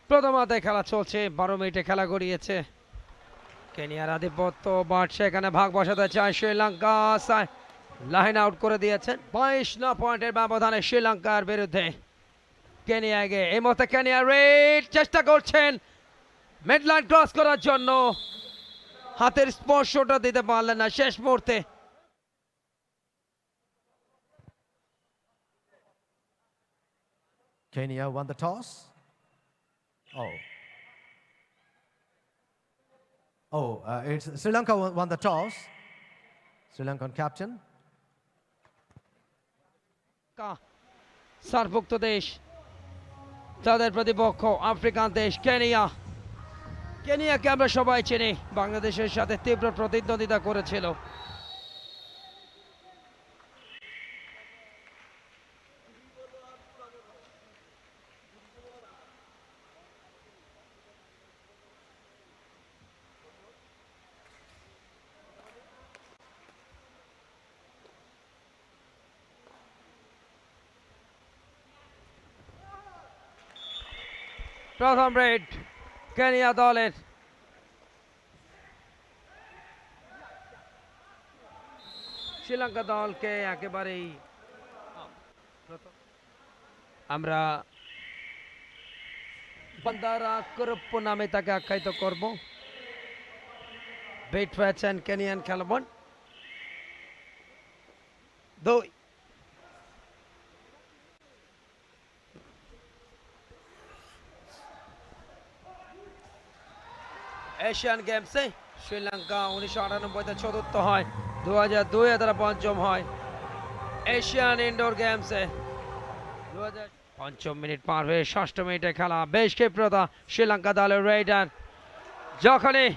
প্রথমার্ধে খেলা চলছে, 12 মিনিটে খেলা গড়িয়েছে। কেনিয়ার আধিপত্য বাড়ছে, এখানে ভাগ বসাতে চায় শ্রীলঙ্কা। লাইন আউট করে দিয়েছেন। 22 পয়েন্টের ব্যবধানে শ্রীলঙ্কার বিরুদ্ধে কেনিয়া এগিয়ে। এই মুহূর্তে কেনিয়া রেড চেষ্টা করছেন মিডলাইন ক্রস করার জন্য, হাতের স্পর্শটা দিতে পারলেন না শেষ মুহূর্তে। Kenya won the toss. It's Sri Lanka won the toss. Sri Lankan captain. সার্কভুক্ত দেশ, তাদের প্রতিপক্ষ আফ্রিকান দেশ কেনিয়া। কেনিয়াকে আমরা সবাই চিনি, বাংলাদেশের সাথে তীব্র প্রতিদ্বন্দ্বিতা করেছিল। প্রথম রেড কেনিয়া দলের। শ্রীলঙ্কা দলকে একেবারেই আমরা বান্দারা করপ্প নামে তাকে আখ্যায়িত করব। বেট পেয়েছেন কেনিয়ান খেলোয়াড়। 2 এশিয়ান গেমসে শ্রীলঙ্কা 1998-তে চতুর্থ হয়, 2002-এ তারা পঞ্চম হয়। এশিয়ান ইনডোর গেমসে 5 মিনিট পার হয়ে 6 মিনিটে খেলা। বেশ ক্ষিপ্রতা শ্রীলঙ্কা দলের রেডার, যখনই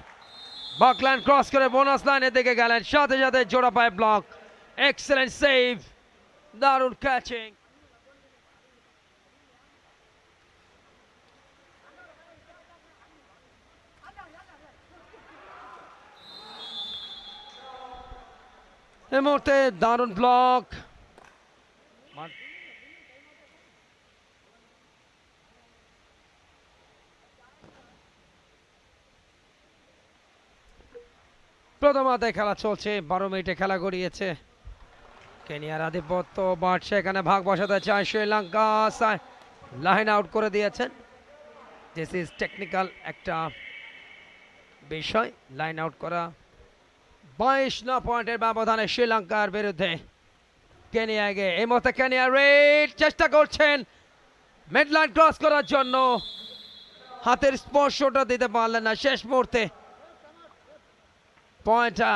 বাকলাইন ক্রস করে বোনাস লাইনের দিকে গেলেন, সাথে সাথে জোড়া পায়ে ব্লক। এক্সেলেন্ট সেভ, দারুণ ক্যাচিং। এই মুহূর্তে দারুণ ব্লক। প্রথমার্ধে খেলা চলছে, 12 মিনিটে খেলা গড়িয়েছে। কেনিয়ার আধিপত্য বাড়ছে, এখানে ভাগ বসাতে চায় শ্রীলঙ্কা। লাইন আউট করে দিয়েছেন। দিস ইজ টেকনিক্যাল একটা বিষয়, লাইন আউট করা। 22 পয়েন্টের ব্যবধানে শ্রীলঙ্কার বিরুদ্ধে কেনিয়া এগিয়ে। এই মুহূর্তে কেনিয়া রেড চেষ্টা করছেন মিডলাইন ক্রস করার জন্য, হাতের স্পর্শটা দিতে পারলেন না শেষ মুহূর্তে। পয়েন্টটা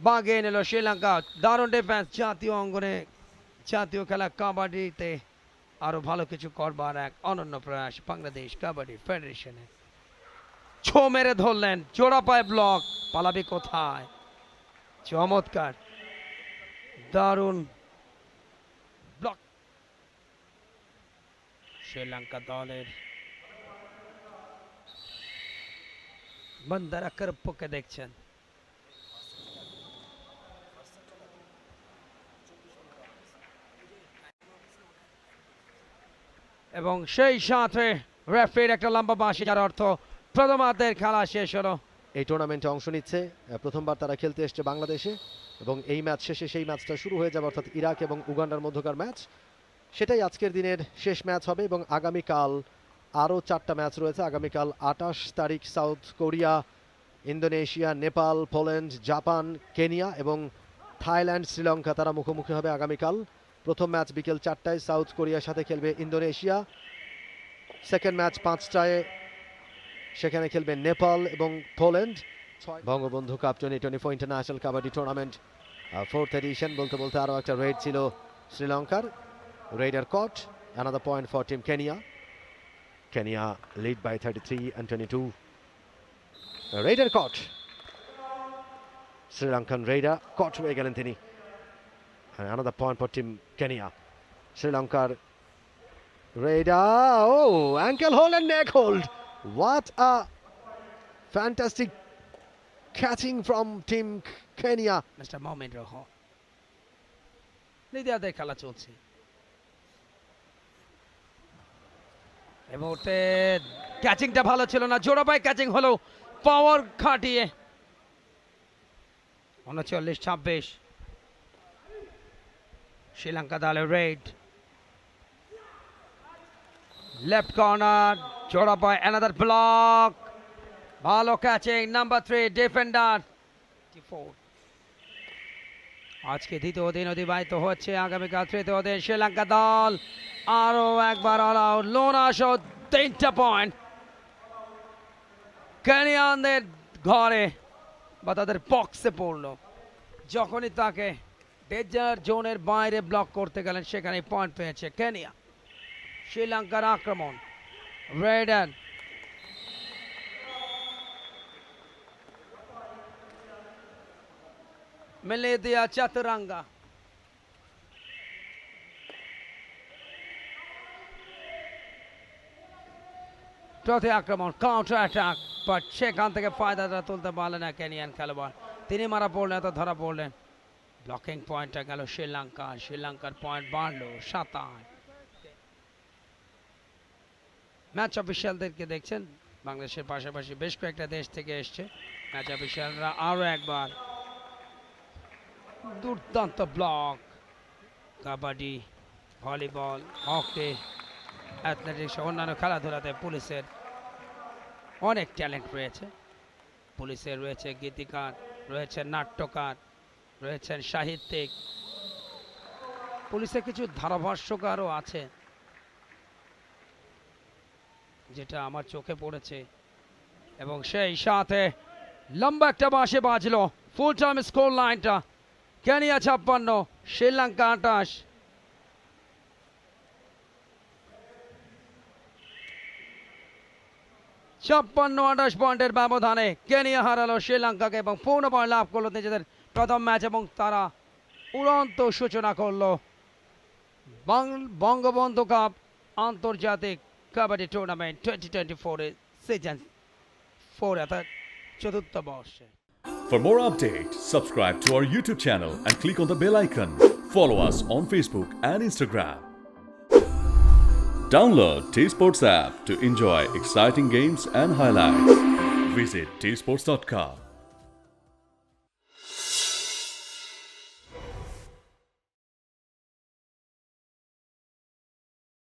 বাগিয়ে নিল শ্রীলঙ্কা। দারুণ ডিফেন্স। জাতীয় অঙ্গনে, জাতীয় খেলা কাবাডিতে আরো ভালো কিছু করবার এক অনন্য প্রয়াস বাংলাদেশ কাবাডি ফেডারেশনের। ছো মেরে ধরলেন, জোড়া পায়ে ব্লক। পালাবি কোথায়? চমৎকার, দারুণ ব্লক শ্রীলঙ্কা দলের। বান্দারা করপ্পকে দেখছেন। এবং সেই সাথে রেফারির একটা লম্বা বাঁশি, যার অর্থ প্রথমার্ধের খেলা শেষ হলো। এই টুর্নামেন্টে অংশ নিচ্ছে, প্রথমবার তারা খেলতে এসছে বাংলাদেশে, এবং এই ম্যাচ শেষে সেই ম্যাচটা শুরু হয়ে যাবে, অর্থাৎ ইরাক এবং উগান্ডার মধ্যকার ম্যাচ। সেটাই আজকের দিনের শেষ ম্যাচ হবে, এবং আগামীকাল আরও 4টা ম্যাচ রয়েছে। আগামীকাল 28 তারিখ south Korea, Indonesia, Nepal, Poland, Japan, Kenya এবং থাইল্যান্ড, শ্রীলঙ্কা তারা মুখোমুখি হবে আগামীকাল। প্রথম ম্যাচ বিকেল 4টায় সাউথ কোরিয়ার সাথে খেলবে ইন্দোনেশিয়া। সেকেন্ড ম্যাচ 5টায়, সেখানে খেলবে নেপাল এবং Poland. Bangabandhu cup 2024 international kabaddi tournament 4th edition. বলতে বলতে আরও একটা রেড ছিল শ্রীলঙ্কার। Raider caught, another point for team Kenya. Kenya lead by 33-22. Raider caught, Sri Lankan raider caught হয়ে গেলেন তিনি। another point for team Kenya. শ্রীলঙ্কার raider, ankle hold and neck hold. What a fantastic catching from team Kenya. Mister Mohammad রহ, নিদিয়াদের খেলা চলছে। এই মুহূর্তে ক্যাচিংটা ভালো ছিল না, জোড়াপাই ক্যাচিং হলো পাওয়ার খাটিয়ে। 39-26 শ্রীলঙ্কা দলের রেড। লেফট কর্নার জোড়াপাই, অ্যানাদার ব্লক, ভালো ক্যাচিং নাম্বার 3 ডিফেন্ডার। আজকে দ্বিতীয় দিন অতিবাহিত হচ্ছে, আগামীকাল তৃতীয় দিন। শ্রীলঙ্কা দল আরো একবার অল আউট, লোনা সহ 3টা পয়েন্ট কেনিয়ানদের ঘরে বা তাদের বক্সে পড়লো। যখনই তাকে ডেঞ্জার জোনের বাইরে ব্লক করতে গেলেন, সেখানে পয়েন্ট পেয়েছে কেনিয়া। শ্রীলঙ্কার আক্রমণ, রেডান মিলে দিয়া চাতুরাঙ্গা, প্রতি আক্রমণ, কাউন্টার অ্যাটাক, বাট সেখান থেকে ফায়দাটা তুলতে পারলেন না কেনিয়ান খেলোয়াড়। তিনি মারা পড়লেন, তো ধরা পড়লেন। ব্লকিং পয়েন্টটা গেল শ্রীলঙ্কা, শ্রীলঙ্কার পয়েন্ট বাড়লো 27। ম্যাচ অফিসিয়ালদেরকে দেখছেন, বাংলাদেশের পাশাপাশি বেশ কয়েকটা দেশ থেকে এসছে ম্যাচ অফিসিয়ালরা। আরো একবার দুর্দান্ত block. Kabaddi, volleyball, hockey, athletics, অন্যান্য খেলাধুলাতে পুলিশের অনেক ট্যালেন্ট রয়েছে। পুলিশের রয়েছে গীতিকার, রয়েছে নাট্যকার, রয়েছেন সাহিত্যিক, পুলিশের কিছু ধারাভাষ্যকারও আছে, যেটা আমার চোখে পড়েছে। এবং সেই সাথে লম্বা একটা বাঁশি বাজলো। ফুল টাইম স্কোর লাইনটা কেনিয়া 56, শ্রীলঙ্কা 28। ছাপ্পান্ন 28 পয়েন্টের ব্যবধানে কেনিয়া হারালো শ্রীলঙ্কাকে এবং পূর্ণ পয়েন্ট লাভ করলো নিজেদের প্রথম ম্যাচ, এবং তারা উড়ন্ত সূচনা করলো বঙ্গবন্ধু কাপ আন্তর্জাতিক কাবাডি টুর্নামেন্ট 2024 সিজন 4 অর্থাৎ চতুর্থ বর্ষে। For more updates, subscribe to our YouTube channel and click on the bell icon. Follow us on Facebook and Instagram. Download T-Sports app to enjoy exciting games and highlights. Visit tsports.com.